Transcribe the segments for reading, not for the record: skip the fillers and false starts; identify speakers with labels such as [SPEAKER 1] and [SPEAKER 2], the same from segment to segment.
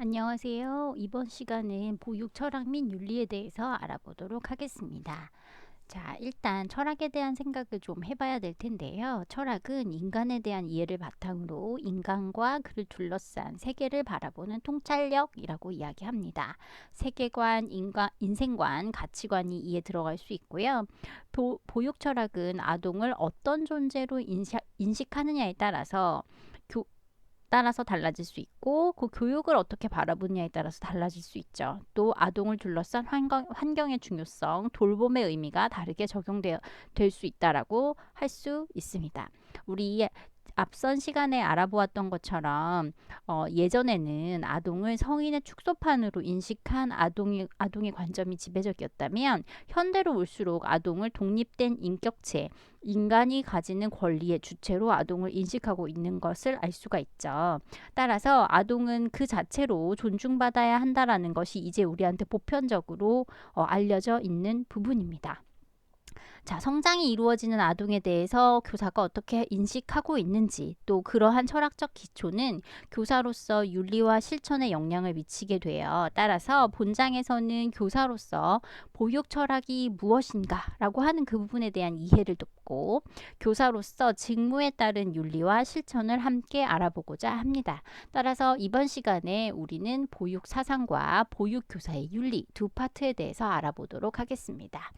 [SPEAKER 1] 안녕하세요. 이번 시간은 보육 철학 및 윤리에 대해서 알아보도록 하겠습니다. 자, 일단 철학에 대한 생각을 좀 해봐야 될 텐데요. 철학은 인간에 대한 이해를 바탕으로 인간과 그를 둘러싼 세계를 바라보는 통찰력이라고 이야기합니다. 세계관, 인생관, 가치관이 이에 들어갈 수 있고요. 보육 철학은 아동을 어떤 존재로 인식하느냐에 따라서 달라질 수 있고 그 교육을 어떻게 바라보느냐에 따라서 달라질 수 있죠. 또 아동을 둘러싼 환경의 중요성, 돌봄의 의미가 다르게 적용될 수 있다라고 할 수 있습니다. 우리 앞선 시간에 알아보았던 것처럼 예전에는 아동을 성인의 축소판으로 인식한 아동의 관점이 지배적이었다면 현대로 올수록 아동을 독립된 인격체, 인간이 가지는 권리의 주체로 아동을 인식하고 있는 것을 알 수가 있죠. 따라서 아동은 그 자체로 존중받아야 한다라는 것이 이제 우리한테 보편적으로 알려져 있는 부분입니다. 자, 성장이 이루어지는 아동에 대해서 교사가 어떻게 인식하고 있는지, 또 그러한 철학적 기초는 교사로서 윤리와 실천에 영향을 미치게 돼요. 따라서 본장에서는 교사로서 보육 철학이 무엇인가라고 하는 그 부분에 대한 이해를 돕고 교사로서 직무에 따른 윤리와 실천을 함께 알아보고자 합니다. 따라서 이번 시간에 우리는 보육 사상과 보육 교사의 윤리 두 파트에 대해서 알아보도록 하겠습니다.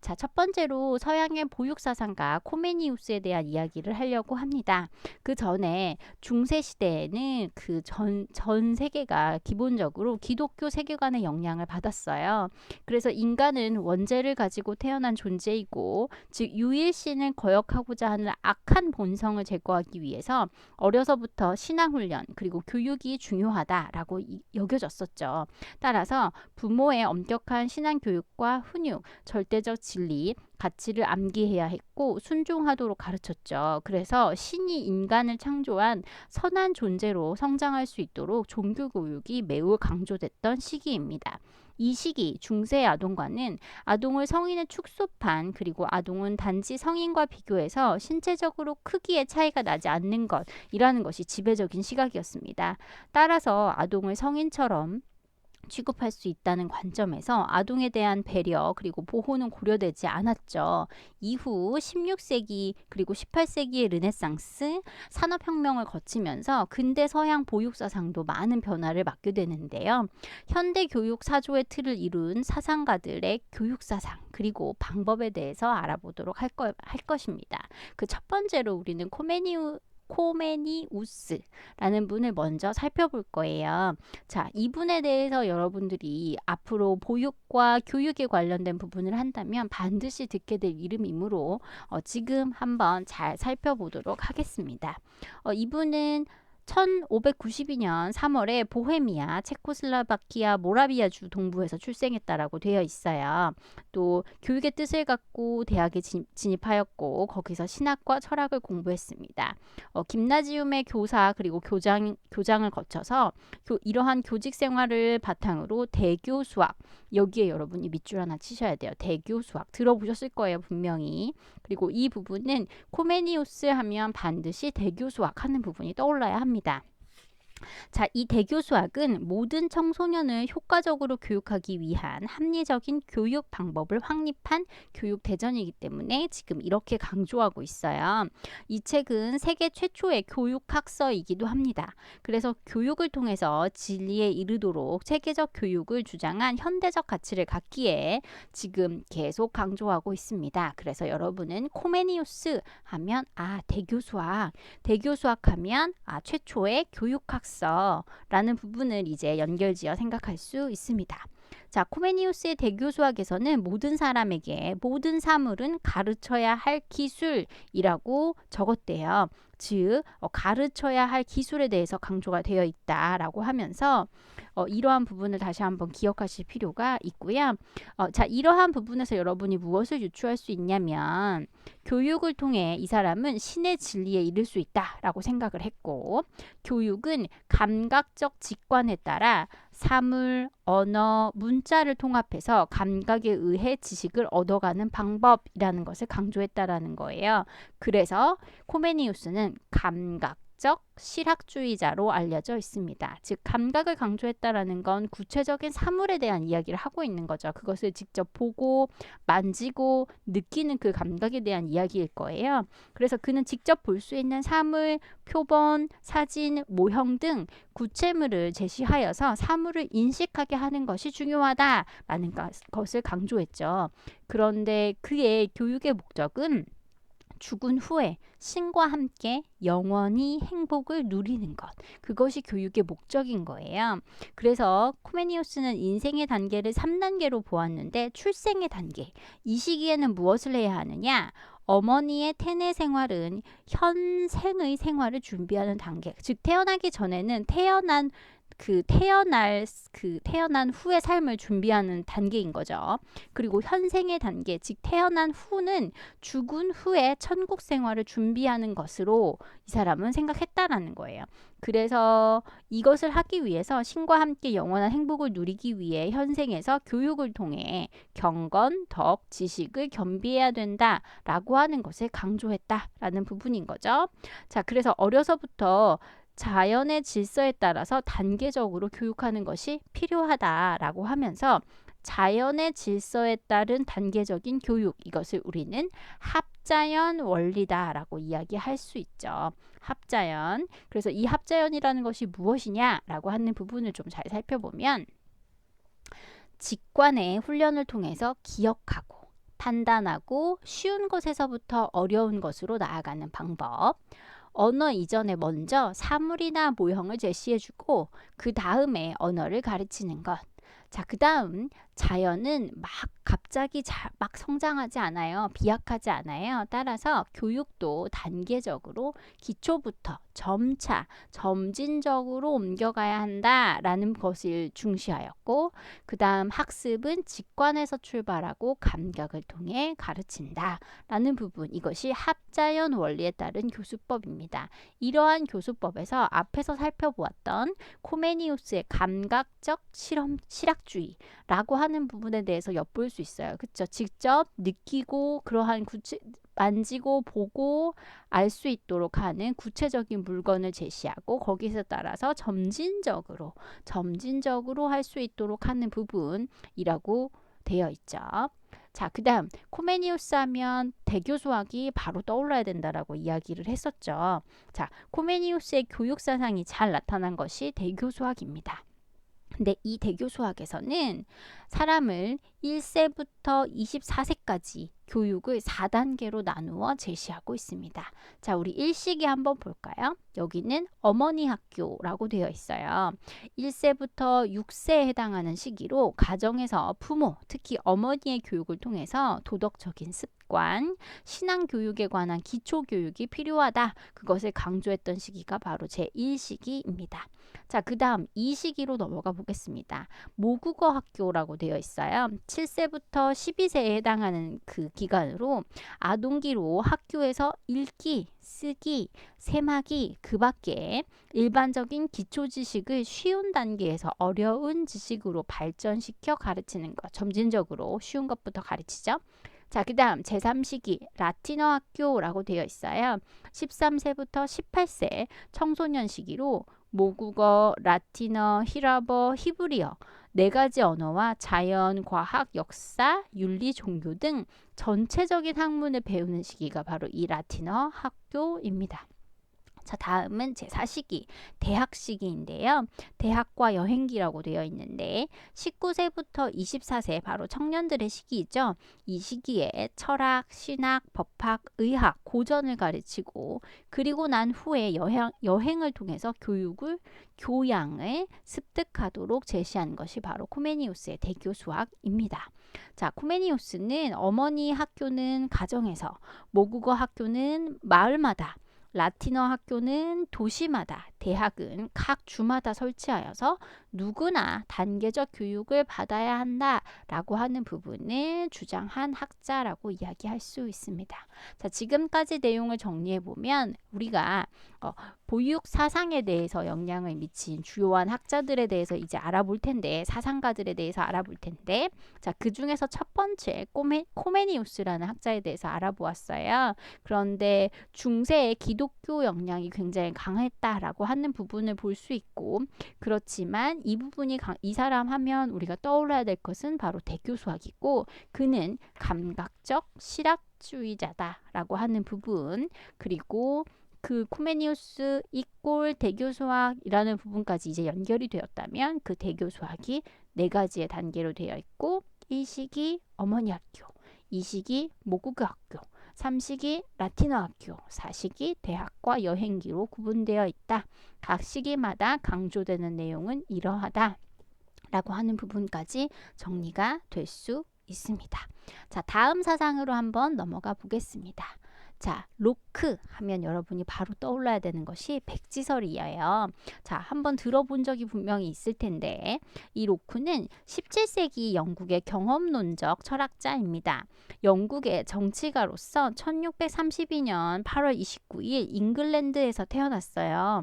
[SPEAKER 1] 자, 첫 번째로 서양의 보육사상가 코메니우스에 대한 이야기를 하려고 합니다. 그 전에 중세 시대에는 그 전 세계가 기본적으로 기독교 세계관의 영향을 받았어요. 그래서 인간은 원죄를 가지고 태어난 존재이고, 즉 유일신을 거역하고자 하는 악한 본성을 제거하기 위해서 어려서부터 신앙훈련 그리고 교육이 중요하다라고 여겨졌었죠. 따라서 부모의 엄격한 신앙교육과 훈육, 절대적 진리, 가치를 암기해야 했고 순종하도록 가르쳤죠. 그래서 신이 인간을 창조한 선한 존재로 성장할 수 있도록 종교교육이 매우 강조됐던 시기입니다. 이 시기 중세 아동과는 아동을 성인의 축소판 그리고 아동은 단지 성인과 비교해서 신체적으로 크기의 차이가 나지 않는 것이라는 것이 지배적인 시각이었습니다. 따라서 아동을 성인처럼 취급할 수 있다는 관점에서 아동에 대한 배려 그리고 보호는 고려되지 않았죠. 이후 16세기 그리고 18세기의 르네상스 산업혁명을 거치면서 근대 서양 보육사상도 많은 변화를 맞게 되는데요. 현대 교육 사조의 틀을 이룬 사상가들의 교육사상 그리고 방법에 대해서 알아보도록 할 것입니다. 그 첫 번째로 우리는 코메니우스라는 분을 먼저 살펴볼 거예요. 자, 이분에 대해서 여러분들이 앞으로 보육과 교육에 관련된 부분을 한다면 반드시 듣게 될 이름이므로 지금 한번 잘 살펴보도록 하겠습니다. 이분은 1592년 3월에 보헤미아, 체코슬라바키아, 모라비아주 동부에서 출생했다라고 되어 있어요. 또 교육의 뜻을 갖고 대학에 진입하였고 거기서 신학과 철학을 공부했습니다. 김나지움의 교사 그리고 교장을 거쳐서 이러한 교직 생활을 바탕으로 대교 수학, 여기에 여러분이 밑줄 하나 치셔야 돼요. 대교 수학 들어보셨을 거예요, 분명히. 그리고 이 부분은 코메니우스 하면 반드시 대교 수학 하는 부분이 떠올라야 합니다. 자, 이 대교 수학은 모든 청소년을 효과적으로 교육하기 위한 합리적인 교육 방법을 확립한 교육 대전이기 때문에 지금 이렇게 강조하고 있어요. 이 책은 세계 최초의 교육학서이기도 합니다. 그래서 교육을 통해서 진리에 이르도록 체계적 교육을 주장한 현대적 가치를 갖기에 지금 계속 강조하고 있습니다. 그래서 여러분은 코메니우스 하면 대교 수학 하면 최초의 교육학서라는 부분을 이제 연결지어 생각할 수 있습니다. 자, 코메니우스의 대교 수학에서는 모든 사람에게 모든 사물은 가르쳐야 할 기술이라고 적었대요. 즉 가르쳐야 할 기술에 대해서 강조가 되어 있다라고 하면서 이러한 부분을 다시 한번 기억하실 필요가 있고요. 자, 이러한 부분에서 여러분이 무엇을 유추할 수 있냐면 교육을 통해 이 사람은 신의 진리에 이를 수 있다라고 생각을 했고, 교육은 감각적 직관에 따라 사물, 언어, 문자를 통합해서 감각에 의해 지식을 얻어가는 방법이라는 것을 강조했다라는 거예요. 그래서 코메니우스는 감각, 감각적 실학주의자로 알려져 있습니다. 즉 감각을 강조했다라는 건 구체적인 사물에 대한 이야기를 하고 있는 거죠. 그것을 직접 보고 만지고 느끼는 그 감각에 대한 이야기일 거예요. 그래서 그는 직접 볼 수 있는 사물, 표본, 사진, 모형 등 구체물을 제시하여서 사물을 인식하게 하는 것이 중요하다라는 것을 강조했죠. 그런데 그의 교육의 목적은 죽은 후에 신과 함께 영원히 행복을 누리는 것. 그것이 교육의 목적인 거예요. 그래서 코메니우스는 인생의 단계를 3단계로 보았는데 출생의 단계. 이 시기에는 무엇을 해야 하느냐? 어머니의 태내 생활은 현생의 생활을 준비하는 단계. 즉 태어나기 전에는 태어난 후의 삶을 준비하는 단계인 거죠. 그리고 현생의 단계, 즉 태어난 후는 죽은 후에 천국 생활을 준비하는 것으로 이 사람은 생각했다라는 거예요. 그래서 이것을 하기 위해서 신과 함께 영원한 행복을 누리기 위해 현생에서 교육을 통해 경건, 덕, 지식을 겸비해야 된다라고 하는 것을 강조했다라는 부분인 거죠. 자, 그래서 어려서부터 자연의 질서에 따라서 단계적으로 교육하는 것이 필요하다라고 하면서 자연의 질서에 따른 단계적인 교육, 이것을 우리는 합자연 원리다라고 이야기할 수 있죠. 합자연. 그래서 이 합자연이라는 것이 무엇이냐라고 하는 부분을 좀 잘 살펴보면 직관의 훈련을 통해서 기억하고 판단하고 쉬운 것에서부터 어려운 것으로 나아가는 방법. 언어 이전에 먼저 사물이나 모형을 제시해주고 그 다음에 언어를 가르치는 것. 자, 그 다음 자연은 막 갑자기 막 성장하지 않아요. 비약하지 않아요. 따라서 교육도 단계적으로 기초부터 점차 점진적으로 옮겨가야 한다라는 것을 중시하였고, 그 다음 학습은 직관에서 출발하고 감각을 통해 가르친다라는 부분, 이것이 합자연 원리에 따른 교수법입니다. 이러한 교수법에서 앞에서 살펴보았던 코메니우스의 감각적 실학주의라고 하는 부분에 대해서 엿볼 수 있어요. 그렇죠? 직접 느끼고 그러한 만지고 보고 알 수 있도록 하는 구체적인 물건을 제시하고 거기서 따라서 점진적으로 할 수 있도록 하는 부분이라고 되어 있죠. 자, 그 다음 코메니우스 하면 대교 수학이 바로 떠올라야 된다라고 이야기를 했었죠. 자, 코메니우스의 교육 사상이 잘 나타난 것이 대교 수학입니다. 근데 이 대교 수학에서는 사람을 1세부터 24세까지 교육을 4단계로 나누어 제시하고 있습니다. 자, 우리 1시기 한번 볼까요? 여기는 어머니 학교라고 되어 있어요. 1세부터 6세에 해당하는 시기로 가정에서 부모, 특히 어머니의 교육을 통해서 도덕적인 습관, 신앙 교육에 관한 기초 교육이 필요하다. 그것을 강조했던 시기가 바로 제1시기입니다. 자, 그 다음 2시기로 넘어가 보겠습니다. 모국어 학교라고 되어 있어요. 7세부터 12세에 해당하는 그 기간으로 아동기로 학교에서 읽기, 쓰기, 세마기, 그 밖에 일반적인 기초 지식을 쉬운 단계에서 어려운 지식으로 발전시켜 가르치는 것. 점진적으로 쉬운 것부터 가르치죠. 자, 그 다음 제3시기 라틴어 학교라고 되어 있어요. 13세부터 18세 청소년 시기로 모국어, 라틴어, 히라버, 히브리어 4가지 언어와 자연, 과학, 역사, 윤리, 종교 등 전체적인 학문을 배우는 시기가 바로 이 라틴어 학교입니다. 자, 다음은 제4시기 대학 시기인데요. 대학과 여행기라고 되어 있는데 19세부터 24세 바로 청년들의 시기이죠. 이 시기에 철학, 신학, 법학, 의학, 고전을 가르치고 그리고 난 후에 여행을 통해서 교양을 습득하도록 제시한 것이 바로 코메니우스의 대교 수학입니다. 자, 코메니우스는 어머니 학교는 가정에서, 모국어 학교는 마을마다, 라틴어 학교는 도시마다, 대학은 각 주마다 설치하여서 누구나 단계적 교육을 받아야 한다라고 하는 부분을 주장한 학자라고 이야기할 수 있습니다. 자, 지금까지 내용을 정리해 보면 우리가 보육 사상에 대해서 영향을 미친 주요한 학자들에 대해서 이제 알아볼 텐데, 사상가들에 대해서 알아볼 텐데, 자, 그 중에서 첫 번째 코메니우스라는 학자에 대해서 알아보았어요. 그런데 중세의 기독교 영향이 굉장히 강했다라고 하는 부분을 볼 수 있고, 그렇지만 이 사람 하면 우리가 떠올라야 될 것은 바로 대교수학이고, 그는 감각적 실학주의자다라고 하는 부분, 그리고 그 코메니우스 이꼴 대교수학이라는 부분까지 이제 연결이 되었다면 그 대교수학이 네 가지의 단계로 되어 있고, 1시기 어머니 학교, 2시기 모국어 학교, 3시기 라틴어 학교, 4시기 대학과 여행기로 구분되어 있다. 각 시기마다 강조되는 내용은 이러하다 라고 하는 부분까지 정리가 될 수 있습니다. 자, 다음 사상으로 한번 넘어가 보겠습니다. 자, 로크 하면 여러분이 바로 떠올라야 되는 것이 백지설이에요. 자, 한번 들어본 적이 분명히 있을 텐데, 이 로크는 17세기 영국의 경험론적 철학자입니다. 영국의 정치가로서 1632년 8월 29일 잉글랜드에서 태어났어요.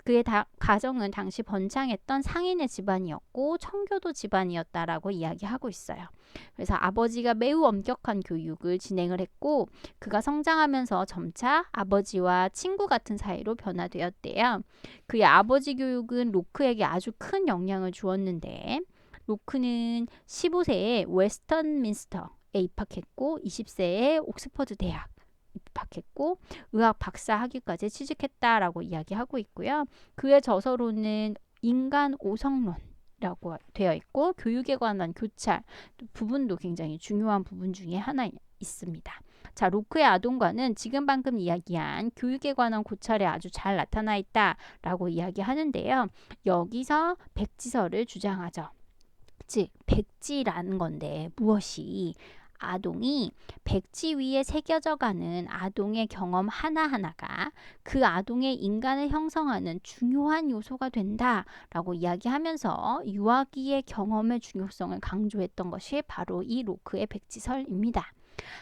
[SPEAKER 1] 그의 가정은 당시 번창했던 상인의 집안이었고 청교도 집안이었다라고 이야기하고 있어요. 그래서 아버지가 매우 엄격한 교육을 진행을 했고, 그가 성장하면서 점차 아버지와 친구 같은 사이로 변화되었대요. 그의 아버지 교육은 로크에게 아주 큰 영향을 주었는데, 로크는 15세에 웨스턴민스터에 입학했고 20세에 옥스퍼드 대학 입학했고 의학 박사 학위까지 취직했다라고 이야기하고 있고요. 그의 저서로는 인간 오성론이라고 되어 있고 교육에 관한 교찰 부분도 굉장히 중요한 부분 중에 하나 있습니다. 자, 로크의 아동관은 지금 방금 이야기한 교육에 관한 고찰에 아주 잘 나타나 있다라고 이야기하는데요. 여기서 백지설을 주장하죠. 즉 백지라는 건데 무엇이 아동이 백지 위에 새겨져가는 아동의 경험 하나하나가 그 아동의 인간을 형성하는 중요한 요소가 된다라고 이야기하면서 유아기의 경험의 중요성을 강조했던 것이 바로 이 로크의 백지설입니다.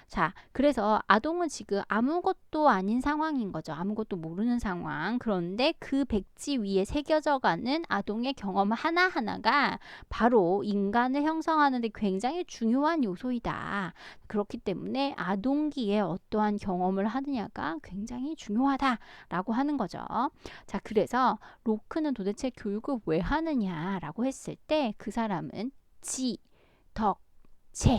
[SPEAKER 1] 자, 그래서 아동은 지금 아무것도 아닌 상황인 거죠. 아무것도 모르는 상황. 그런데 그 백지 위에 새겨져 가는 아동의 경험 하나하나가 바로 인간을 형성하는 데 굉장히 중요한 요소이다. 그렇기 때문에 아동기에 어떠한 경험을 하느냐가 굉장히 중요하다라고 하는 거죠. 자, 그래서 로크는 도대체 교육을 왜 하느냐라고 했을 때 그 사람은 지, 덕, 체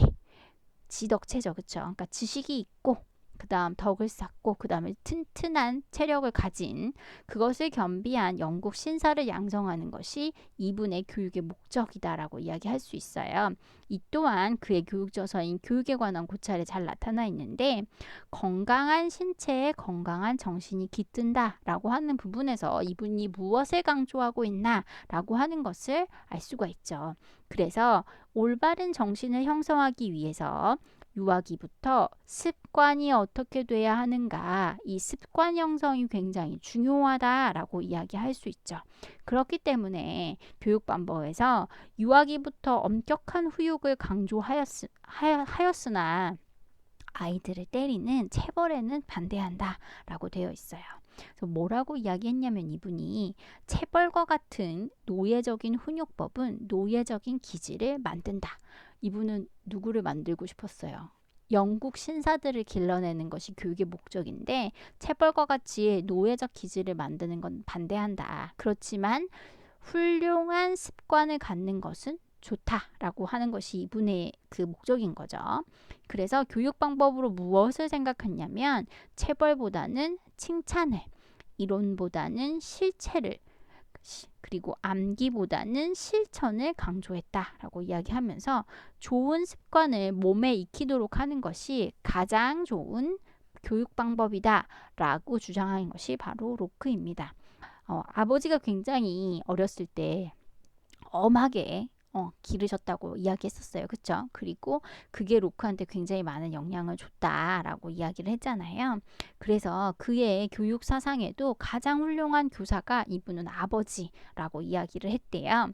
[SPEAKER 1] 지덕체죠. 그쵸? 그러니까 지식이 있고 그 다음 덕을 쌓고 그 다음에 튼튼한 체력을 가진 그것을 겸비한 영국 신사를 양성하는 것이 이분의 교육의 목적이다라고 이야기할 수 있어요. 이 또한 그의 교육저서인 교육에 관한 고찰에 잘 나타나 있는데 건강한 신체에 건강한 정신이 깃든다라고 하는 부분에서 이분이 무엇을 강조하고 있나라고 하는 것을 알 수가 있죠. 그래서 올바른 정신을 형성하기 위해서 유아기부터 습관이 어떻게 돼야 하는가, 이 습관 형성이 굉장히 중요하다라고 이야기할 수 있죠. 그렇기 때문에 교육방법에서 유아기부터 엄격한 후육을 강조하였으나 아이들을 때리는 체벌에는 반대한다라고 되어 있어요. 그래서 뭐라고 이야기했냐면 이분이 체벌과 같은 노예적인 훈육법은 노예적인 기질을 만든다. 이분은 누구를 만들고 싶었어요? 영국 신사들을 길러내는 것이 교육의 목적인데 체벌과 같이 노예적 기질을 만드는 건 반대한다. 그렇지만 훌륭한 습관을 갖는 것은 좋다라고 하는 것이 이분의 그 목적인 거죠. 그래서 교육 방법으로 무엇을 생각했냐면 체벌보다는 칭찬을, 이론보다는 실체를, 그리고 암기보다는 실천을 강조했다라고 이야기하면서 좋은 습관을 몸에 익히도록 하는 것이 가장 좋은 교육 방법이다라고 주장하는 것이 바로 로크입니다. 아버지가 굉장히 어렸을 때 엄하게 기르셨다고 이야기했었어요. 그쵸? 그리고 그게 로크한테 굉장히 많은 영향을 줬다라고 이야기를 했잖아요. 그래서 그의 교육 사상에도 가장 훌륭한 교사가 이분은 아버지라고 이야기를 했대요.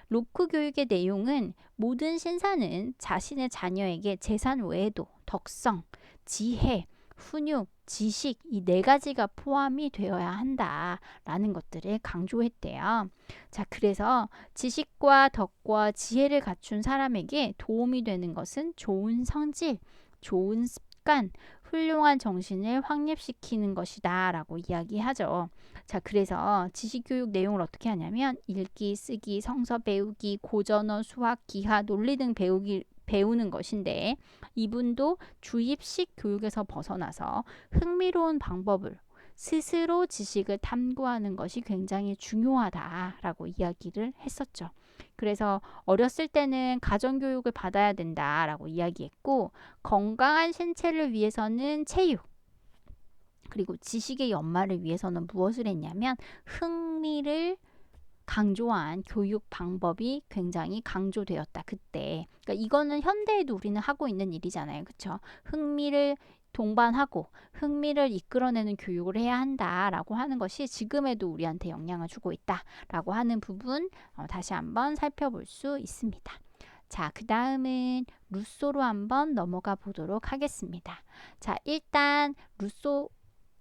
[SPEAKER 1] 로크 교육의 내용은 모든 신사는 자신의 자녀에게 재산 외에도 덕성, 지혜, 훈육, 지식 이 네 가지가 포함이 되어야 한다라는 것들을 강조했대요. 자, 그래서 지식과 덕과 지혜를 갖춘 사람에게 도움이 되는 것은 좋은 성질, 좋은 습관, 훌륭한 정신을 확립시키는 것이다 라고 이야기하죠. 자, 그래서 지식교육 내용을 어떻게 하냐면 읽기, 쓰기, 성서 배우기, 고전어, 수학, 기하, 논리 등 배우는 것인데 이분도 주입식 교육에서 벗어나서 흥미로운 방법을 스스로 지식을 탐구하는 것이 굉장히 중요하다라고 이야기를 했었죠. 그래서 어렸을 때는 가정교육을 받아야 된다라고 이야기했고 건강한 신체를 위해서는 체육 그리고 지식의 연마를 위해서는 무엇을 했냐면 흥미를 강조한 교육 방법이 굉장히 강조되었다. 그때. 그러니까 이거는 현대에도 우리는 하고 있는 일이잖아요. 그렇죠? 흥미를 동반하고 흥미를 이끌어내는 교육을 해야 한다라고 하는 것이 지금에도 우리한테 영향을 주고 있다라고 하는 부분 다시 한번 살펴볼 수 있습니다. 자, 그 다음은 루소로 한번 넘어가 보도록 하겠습니다. 자, 일단 루소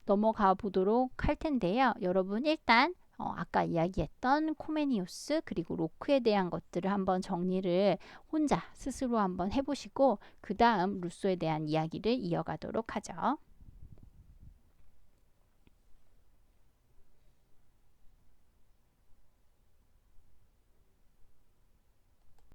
[SPEAKER 1] 넘어가 보도록 할 텐데요. 여러분 일단 아까 이야기했던 코메니우스 그리고 로크에 대한 것들을 한번 정리를 혼자 스스로 한번 해보시고 그 다음 루소에 대한 이야기를 이어가도록 하죠.